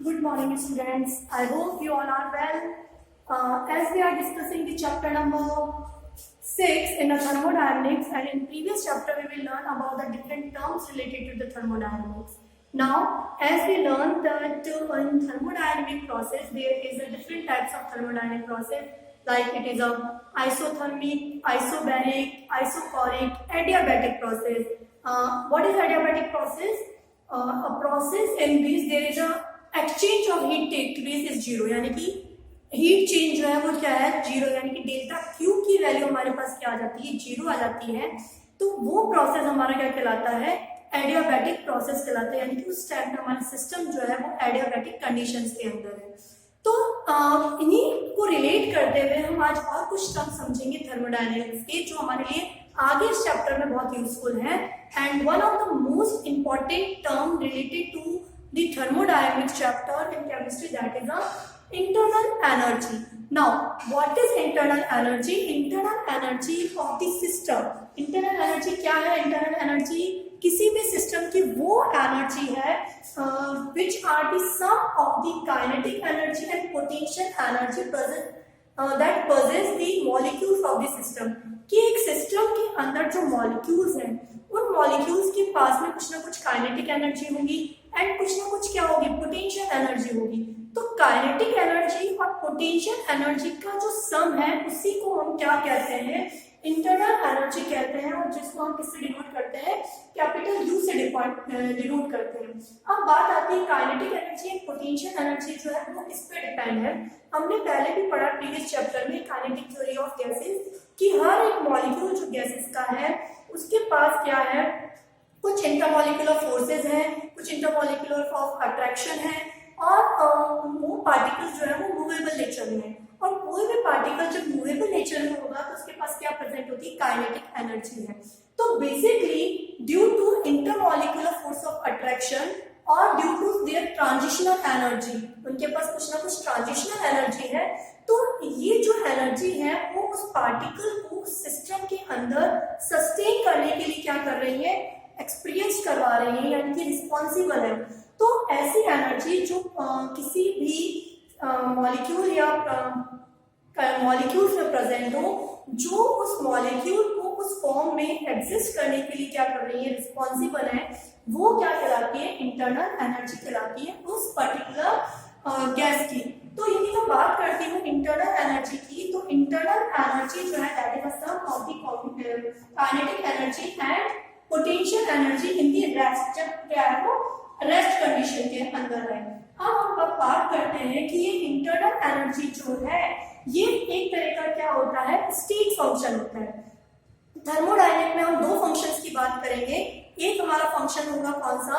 Good morning, students. I hope you all are well. As we are discussing the chapter number 6 in the thermodynamics, and in previous chapter we will learn about the different terms related to the thermodynamics. Now, as we learned that in thermodynamic process there is a different types of thermodynamic process, like it is a isothermic, isobaric, isochoric, adiabatic process. What is adiabatic process? A process in which there is a exchange of heat take place is zero, यानी कि heat change जो है वो क्या है, zero, यानी कि delta Q की वैल्यू हमारे पास क्या आ जाती है, जीरो आ जाती है। तो वो प्रोसेस हमारा क्या कहलाता है, एडियाबैटिक प्रोसेस कहलाता है, यानी कि उस टाइम पे हमारा सिस्टम जो है वो एडियाबैटिक कंडीशंस के अंदर है। तो इन्हीं को रिलेट करते हुए हम आज और कुछ टर्म समझेंगे थर्मोडायनेमिक्स के, जो हमारे लिए आगे इस चैप्टर में बहुत यूजफुल है। And one of the most important term related to the thermodynamics chapter in chemistry, that is the internal energy. Now, what is internal energy? Internal energy of the system. Internal energy क्या है? Internal energy किसी भी system की वो energy है which are the sum of the kinetic energy and potential energy present that possess the molecules of the system. कि एक system के अंदर जो मॉलिक्यूल्स हैं उन मॉलिक्यूल्स के पास में कुछ ना कुछ काइनेटिक एनर्जी होगी एंड कुछ ना कुछ क्या होगी, पोटेंशियल एनर्जी होगी। तो काइनेटिक एनर्जी और पोटेंशियल एनर्जी का जो सम है उसी को हम क्या कहते हैं, इंटरनल एनर्जी कहते हैं, और जिसको हम किससे डिनोट करते हैं, कैपिटल यू से डिनोट करते हैं। अब बात आती है kinetic energy and potential energy जो है वो किस पे डिपेंड है। हमने पहले भी पढ़ा प्रीवियस चैप्टर में काइनेटिक थ्योरी ऑफ गैसेस कि हर एक मॉलिक्यूल जो गैसेस का है उसके पास क्या है, कुछ इंटरमॉलिक्यूलर फोर्सेस हैं, कुछ इंटरमॉलिक्यूलर ऑफ अट्रैक्शन है, और वो पार्टिकल्स जो है वो मूवेबल नेचर में है। और कोई भी पार्टिकल जब मूवेबल नेचर में होगा तो उसके पास क्या प्रेजेंट होती है, काइनेटिक एनर्जी है। तो basically due to intermolecular force of attraction और due to their transitional energy, उनके पास कुछ ना कुछ ट्रांजिशनल एनर्जी है। तो ये जो एनर्जी है वो उस पार्टिकल को सिस्टम के अंदर सस्टेन करने के लिए क्या कर रही है, एक्सपीरियंस करवा रही है, यानी कि रिस्पॉन्सिबल है। तो ऐसी एनर्जी जो किसी भी मॉलिक्यूल या मॉलिक्यूल्स में प्रेजेंट हो, जो उस मॉलिक्यूल को उस फॉर्म में एग्जिस्ट करने के लिए क्या कर रही है, रिस्पॉन्सिबल है, वो क्या कहलाती है, इंटरनल एनर्जी कहलाती है उस पर्टिकुलर गैस की। तो यदि मैं बात करती हूँ इंटरनल एनर्जी की, तो इंटरनल एनर्जी जो है that is the sum of the kinetic energy and potential energy in the rest, जब क्या है वो रेस्ट कंडीशन के अंदर है। अब हम बात करते हैं कि ये इंटरनल एनर्जी जो है ये एक तरह का क्या होता है, स्टेट फंक्शन होता है। थर्मोडायनेमिक्स में हम दो फंक्शंस की बात करेंगे। एक हमारा फंक्शन होगा कौन सा,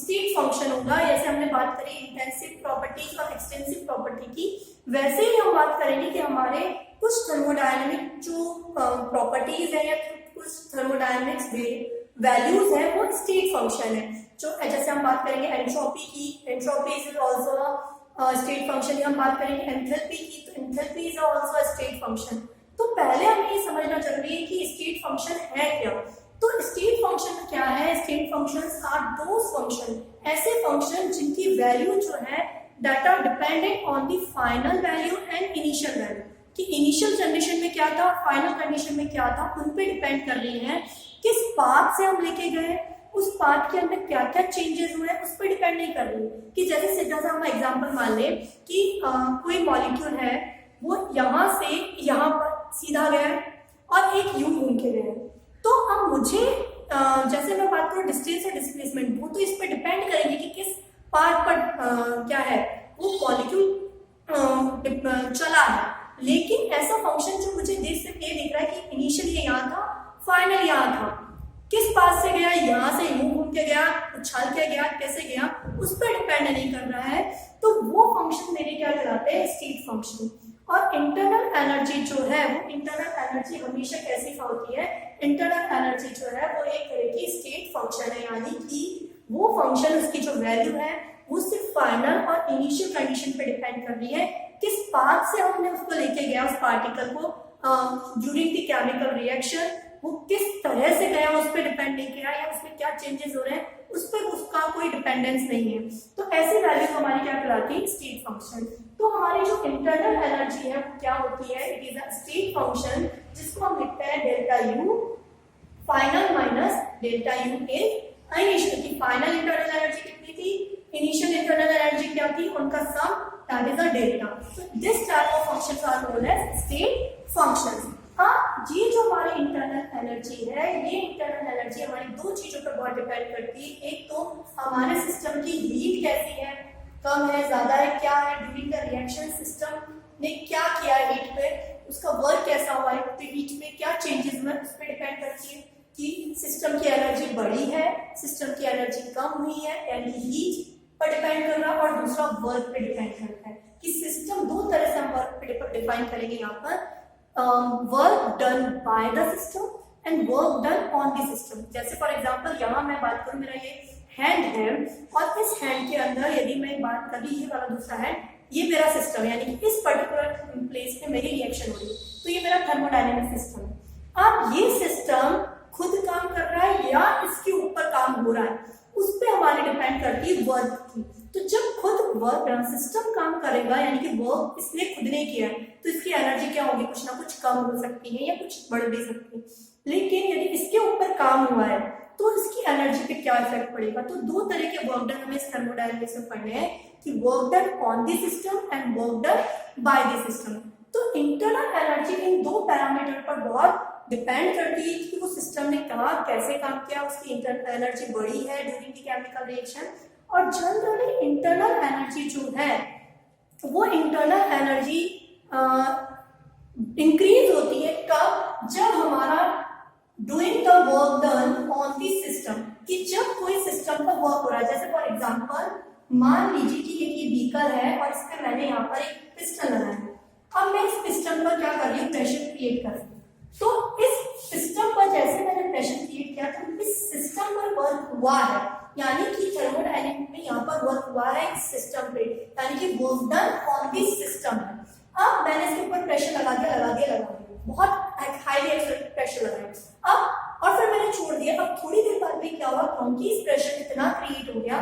स्टेट फंक्शन होगा। जैसे हमने बात करी इंटेंसिव प्रॉपर्टी और एक्सटेंसिव प्रॉपर्टी की, वैसे ही हम बात करेंगे कि हमारे कुछ थर्मोडायनेमिक जो प्रॉपर्टीज है या कुछ थर्मोडायनेमिक्स वैल्यूज है वो स्टेट फंक्शन है। जो जैसे हम बात करेंगे एंट्रोपी की, entropy is also state function. हम बात करेंगे एंथैल्पी की, तो enthalpy is also state function. तो पहले हमें ये समझना जरूरी है कि स्टेट फंक्शन है क्या। तो स्टेट फंक्शन क्या है, state functions are those function, ऐसे फंक्शन जिनकी वैल्यू जो है that are dependent on the final value and initial value, कि इनिशियल कंडीशन में क्या था, फाइनल कंडीशन में क्या था, उन पे डिपेंड कर रही है। किस पाथ से हम लेके गए, उस पाथ के अंदर क्या क्या चेंजेस हुए उस पर डिपेंड नहीं कर रही। कि जैसे सीधा सा हम एग्जांपल मान ले कि कोई मॉलिक्यूल है वो यहाँ से यहाँ पर सीधा गया और एक यू घूम के गया, तो अब मुझे जैसे मैं बात करूँ डिस्टेंस और डिस्प्लेसमेंट, वो तो इस पर डिपेंड करेगी कि किस पाथ पर क्या है वो मॉलिक्यूल चला है। लेकिन ऐसा फंक्शन जो मुझे देख सकते ये दिख रहा है कि इनिशियली यहाँ था, फाइनल यहाँ था, किस पास से गया, यहाँ से यूं घूम के गया, उछाल के गया, कैसे गया, उस पर डिपेंड नहीं कर रहा है। तो वो फंक्शन मेरे क्या कहलाते हैं, स्टेट फंक्शन। और इंटरनल एनर्जी जो है वो, इंटरनल एनर्जी हमेशा कैसी होती है, इंटरनल एनर्जी जो है वो एक तरह की स्टेट फंक्शन है, यानी कि वो फंक्शन उसकी जो वैल्यू है वो सिर्फ फाइनल और इनिशियल कंडीशन पे डिपेंड कर रही है। किस पाथ से हमने उसको लेके गया, उस पार्टिकल को ड्यूरिंग द केमिकल रिएक्शन, वो किस तरह से गया उस पर डिपेंड नहीं किया, या उसमें क्या चेंजेस हो रहे हैं उस पर उसका कोई डिपेंडेंस नहीं है। तो ऐसी वैल्यू हमारी क्या कहलाती है, स्टेट फंक्शन। तो हमारी जो इंटरनल एनर्जी है वो क्या होती है, it is a state function, जिसको हम लिखते हैं delta U final minus delta U in initial. की फाइनल इंटरनल एनर्जी कितनी थी, इनिशियल इंटरनल एनर्जी क्या थी, उनका sum, that is a delta. So this type of functions are known as state functions. हाँ, ये जो हमारी इंटरनल एनर्जी है, ये इंटरनल एनर्जी हमारी दो चीजों पर बहुत डिपेंड करती है। एक तो हमारे सिस्टम की हीट कैसी है, कम है, ज्यादा है, क्या है, ड्यूरिंग द रिएक्शन सिस्टम ने क्या किया है हीट पे, उसका वर्क कैसा हुआ है, हीट में क्या चेंजेस हुए, उस पर डिपेंड करती है कि सिस्टम की एनर्जी बढ़ी है, सिस्टम की एनर्जी कम हुई है, यानी हीट पर डिपेंड कर रहा है, और दूसरा वर्क पे डिपेंड करता है। कि सिस्टम दो तरह से हम वर्क पे डिफाइन करेंगे यहाँ पर, work done by the system and work done on the system. जैसे फॉर एग्जांपल यहाँ मैं बात करूँ, मेरा ये हैंड है और इस हैंड के अंदर यदि मैं बात कर ली, ये वाला दूसरा हैंड, ये मेरा सिस्टम है, यानी कि इस पर्टिकुलर प्लेस पे मेरी रिएक्शन हो रही है, तो ये मेरा थर्मोडायनेमिक सिस्टम है। अब ये सिस्टम खुद काम कर रहा है या इसके ऊपर काम हो रहा है, उस पर हमारी डिपेंड करती है वर्क की। तो जब खुद वर्क सिस्टम काम करेगा, यानी कि वर्क इसने खुद ने किया है, तो इसकी एनर्जी क्या होगी, कुछ ना कुछ कम हो सकती है या कुछ बढ़ भी सकती है। लेकिन यदि इसके ऊपर काम हुआ है तो इसकी एनर्जी पे क्या इफेक्ट पड़ेगा। तो दो तरह के वर्क डन हमें इस थर्मोडायनेमिक्स में पढ़ने हैं, कि work done on the system and work done by the system. तो इंटरनल एनर्जी इन दो पैरामीटर पर बहुत डिपेंड करती है कि वो सिस्टम ने कहा कैसे काम किया, उसकी इंटरनल एनर्जी बढ़ी है ड्यूरिंग द केमिकल रिएक्शन। और जनरली इंटरनल एनर्जी जो है वो इंटरनल एनर्जी इंक्रीज होती है कब, जब हमारा doing the work done on the system, कि जब कोई सिस्टम का वर्क हो रहा है। जैसे फॉर एग्जांपल मान लीजिए कि ये बीकर है और इस पे मैंने यहाँ पर एक पिस्टन लगाया है। अब मैं इस पिस्टन पर क्या कर रही हूँ, प्रेशर क्रिएट कर रही हूँ। तो इस सिस्टम पर जैसे मैंने प्रेशर क्रिएट किया, तो इस सिस्टम पर वर्क हुआ है, यानी कि थर्मोडायनेमिक्स में यहाँ पर वर्क हुआ है इस सिस्टम पे, यानी कि work done on this system है। अब मैंने इसके ऊपर प्रेशर लगा दिया, बहुत हाईली एक्सर्टेड प्रेशर लगाया। अब और फिर मैंने छोड़ दिया। अब थोड़ी देर बाद में क्या हुआ, क्योंकि इस प्रेशर इतना क्रिएट हो गया,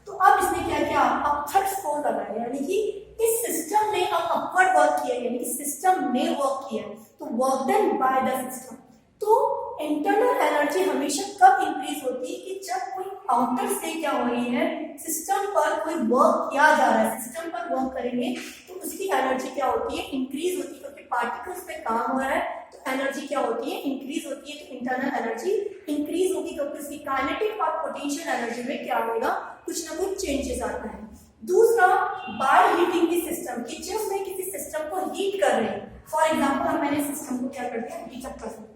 तो अब इसने क्या किया, अपवर्ड फोर्स लगाया, यानी कि इस सिस्टम ने अब अपवर्ड वर्क किया, यानी कि सिस्टम ने वर्क किया, तो work done by the system. तो इंटरनल एनर्जी हमेशा कब इंक्रीज होती है, कि जब कोई आउटर से क्या हो रही है, सिस्टम पर कोई वर्क किया जा रहा है, सिस्टम पर वर्क करेंगे तो उसकी एनर्जी क्या होती है, इंक्रीज होती है, क्योंकि पार्टिकल्स पे काम हो रहा है, तो एनर्जी क्या होती है, इंक्रीज होती है। तो इंटरनल एनर्जी इंक्रीज होगी क्योंकि उसकी काइनेटिक और पोटेंशियल एनर्जी में क्या होगा, कुछ ना कुछ चेंजेस आता है। दूसरा, बाय हीटिंग की सिस्टम, की जब मैं किसी सिस्टम को हीट कर रही हूँ, फॉर एग्जाम्पल मैंने सिस्टम को क्या कर दिया, हीट अप कर दिया,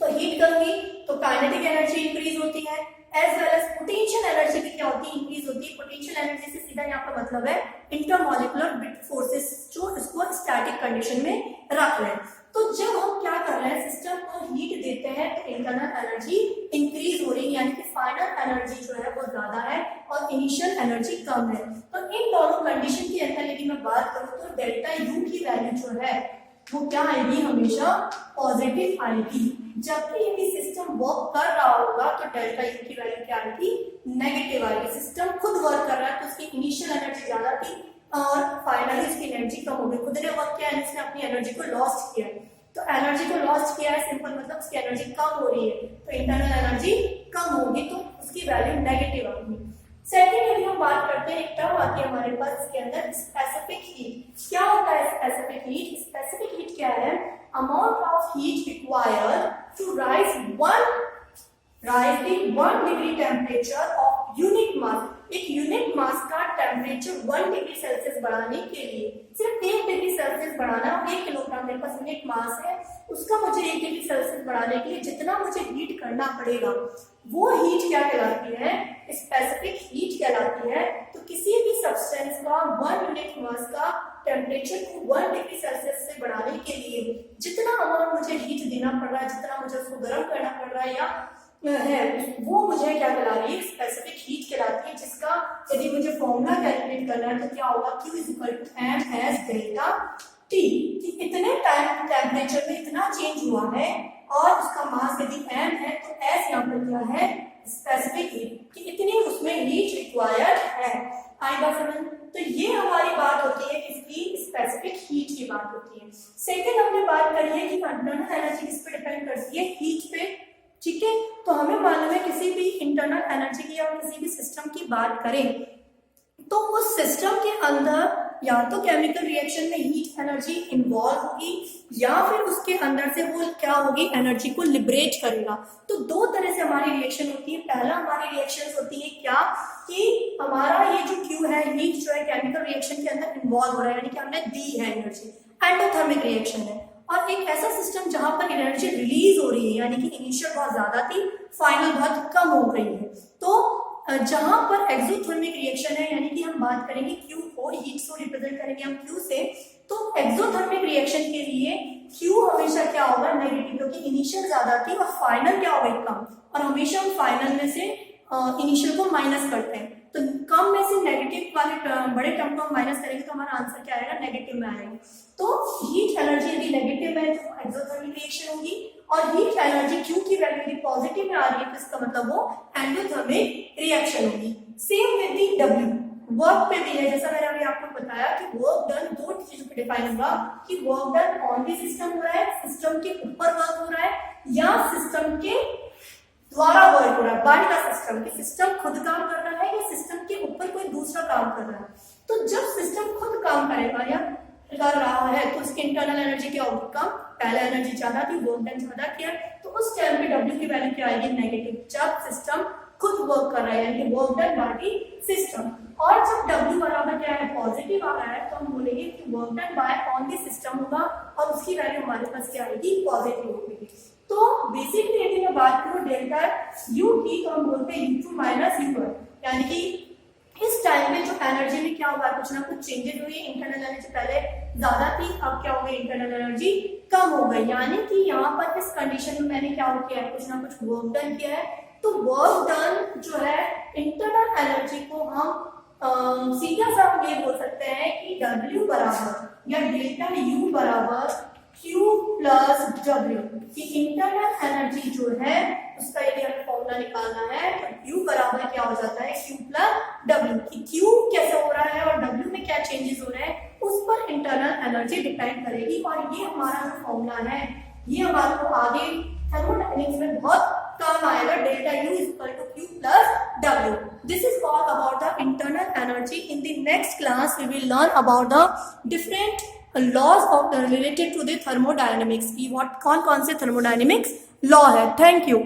तो हीट करूंगी तो काइनेटिक एनर्जी इंक्रीज होती है, as well as potential energy भी क्या होती है, इंक्रीज होती है। पोटेंशियल एनर्जी से सीधा यहाँ पर मतलब है इंटरमॉलिक्यूलर फोर्सेस, जो इसको स्टैटिक कंडीशन में रख रहे हैं। तो जब हम क्या कर रहे हैं, सिस्टम को हीट देते हैं, तो इंटरनल एनर्जी इंक्रीज हो रही है, यानी कि फाइनल एनर्जी जो है वो ज्यादा है और इनिशियल एनर्जी कम है। तो इन दोनों कंडीशन के अंदर यदि मैं बात करूँ तो डेल्टा यू की वैल्यू जो है वो क्या आएगी, हमेशा पॉजिटिव आएगी। जबकि यदि सिस्टम वर्क कर रहा होगा तो डेल्टा यू की वैल्यू क्या आएगी, नेगेटिव आएगी। सिस्टम खुद वर्क कर रहा है तो उसकी इनिशियल एनर्जी ज्यादा थी और फाइनली उसकी एनर्जी कम हो गई। खुद ने वर्क किया है, इसने अपनी एनर्जी को लॉस्ट किया है, तो एनर्जी को लॉस्ट किया है, सिंपल मतलब उसकी एनर्जी कम हो रही है, तो इंटरनल एनर्जी कम होगी, तो उसकी वैल्यू नेगेटिव आएगी। सेकेंड, यदि हम बात करते हैं, एक टर्म आती है हमारे पास इसके अंदर, स्पेसिफिक हीट। क्या होता है स्पेसिफिक हीट? स्पेसिफिक हीट क्या है, amount of heat required to raise the 1 degree temperature of unit mass. एक यूनिट मास का टेम्परेचर 1 डिग्री सेल्सियस बढ़ाने के लिए, सिर्फ 1 डिग्री सेल्सियस बढ़ाना, 1 किलोग्राम मेरे पास यूनिट मास है, उसका मुझे 1 डिग्री सेल्सियस बढ़ाने के लिए जितना मुझे हीट करना पड़ेगा, वो हीट क्या कहलाती है, स्पेसिफिक हीट कहलाती है। तो किसी भी सब्सटेंस का 1 यूनिट मास का टेम्परेचर को 1 डिग्री सेल्सियस से बढ़ाने के लिए जितना अमाउंट मुझे हीट देना पड़ रहा है, जितना मुझे उसको गर्म करना पड़ रहा है या है, वो मुझे क्या कहला रही है, स्पेसिफिक हीट कहलाती है। जिसका यदि मुझे फॉर्मूला कैलकुलेट करना है तो क्या होगा, Q = m as delta T, कि इतने टाइम टेम्परेचर में इतना चेंज हुआ है और उसका मास यदि m है तो s यहाँ पर क्या है, स्पेसिफिक हीट, कि इतनी उसमें हीट रिक्वायर्ड है। I/7। तो ये हमारी बात होती है इसकी स्पेसिफिक हीट की बात होती है। सेकेंड हमने बात करी है कि इंटरनल एनर्जी किस पे डिपेंड करती है, हीट पे, ठीक है। तो हमें मालूम है किसी भी इंटरनल एनर्जी की या किसी भी सिस्टम की बात करें तो उस सिस्टम के अंदर या तो केमिकल रिएक्शन में हीट एनर्जी इन्वॉल्व होगी या फिर उसके अंदर से वो क्या होगी, एनर्जी को लिबरेट करेगा। तो दो तरह से हमारी रिएक्शन होती है। पहला हमारी रिएक्शन होती है क्या कि हमारा ये जो क्यू है, हीट जो है केमिकल रिएक्शन के अंदर इन्वॉल्व हो रहा है, यानी कि हमने दी है एनर्जी, एंडोथर्मिक रिएक्शन है। और एक ऐसा सिस्टम जहां पर एनर्जी रिलीज हो रही है, यानी कि इनिशियल बहुत ज्यादा थी, फाइनल बहुत कम हो गई है। तो जहां पर एक्सोथर्मिक रिएक्शन है, यानी कि हम बात करेंगे क्यू को, हीट को रिप्रेजेंट करेंगे हम क्यू से, तो एक्सोथर्मिक रिएक्शन के लिए क्यू हमेशा क्या होगा, नेगेटिव, क्योंकि इनिशियल ज्यादा थी और फाइनल क्या होगा, कम। और हमेशा हम फाइनल में से इनिशियल को माइनस करते हैं, तो कम में से नेगेटिव वाले बड़े टर्म को हम माइनस करेंगे तो हमारा आंसर क्या आएगा, नेगेटिव में आएगा। तो हीट एनर्जी यदि नेगेटिव है तो एक्सोथर्मिक रिएक्शन होगी, और हीट एनर्जी क्यू की वैल्यू यदि पॉजिटिव में आ रही है तो इसका मतलब वो एंडोथर्मिक रिएक्शन होगी। Same with the W, work पे भी है, जैसा मैंने अभी आपको बताया कि वर्क डन दो चीजों पे डिफाइन होगा कि work done on the system हो रहा है, सिस्टम के ऊपर वर्क हो रहा है, या सिस्टम के द्वारा वर्क हो रहा है, बाय द सिस्टम, कि सिस्टम खुद काम कर रहा है या सिस्टम के ऊपर कोई दूसरा काम कर रहा है। तो जब सिस्टम खुद काम करेगा या कर रहा है तो उसकी इंटरनल एनर्जी क्या होगी, कम। पहले एनर्जी ज्यादा थी, वर्क डन ज्यादा किया, तो उस टाइम पे डब्ल्यू की वैल्यू क्या आएगी, नेगेटिव, जब सिस्टम खुद वर्क कर रहा है, यानी कि work done by the system. और जब डब्ल्यू बराबर क्या है, पॉजिटिव आ रहा है, तो हम बोलेंगे कि work done by on the system होगा और उसकी वैल्यू हमारे पास क्या आएगी, पॉजिटिव होगी। तो बेसिकली यदि मैं बात करूं डेल्टा यू की, तो हम बोलते हैं U2 माइनस U1, यानी कि इस टाइम में जो एनर्जी में क्या होगा, कुछ ना कुछ चेंजेस हुई। इंटरनल एनर्जी पहले ज्यादा थी, अब क्या हो गई, इंटरनल एनर्जी कम हो गई, यानी कि यहाँ पर इस कंडीशन में मैंने क्या किया है, कुछ ना कुछ वर्क डन किया है। तो वर्क डन जो है, इंटरनल एनर्जी को हम सीधा सा हम ये बोल सकते हैं कि W बराबर या डेल्टा U बराबर Q प्लस W, कि इंटरनल एनर्जी जो है उसका यदि हमें फॉर्मूला निकालना है तो Q बराबर क्या हो जाता है, Q प्लस W, कि Q कैसे हो रहा है और W में क्या चेंजेस हो रहे हैं उस पर इंटरनल एनर्जी डिपेंड करेगी। और ये हमारा जो फॉर्मूला है ये हमारे को आगे थर्मोडायनेमिक्स में बहुत काम आएगा, delta U is equal to Q plus W। This is all about the internal energy. In the next class we will learn about the different laws of related to the thermodynamics की कौन कौन से thermodynamics law है। Thank you.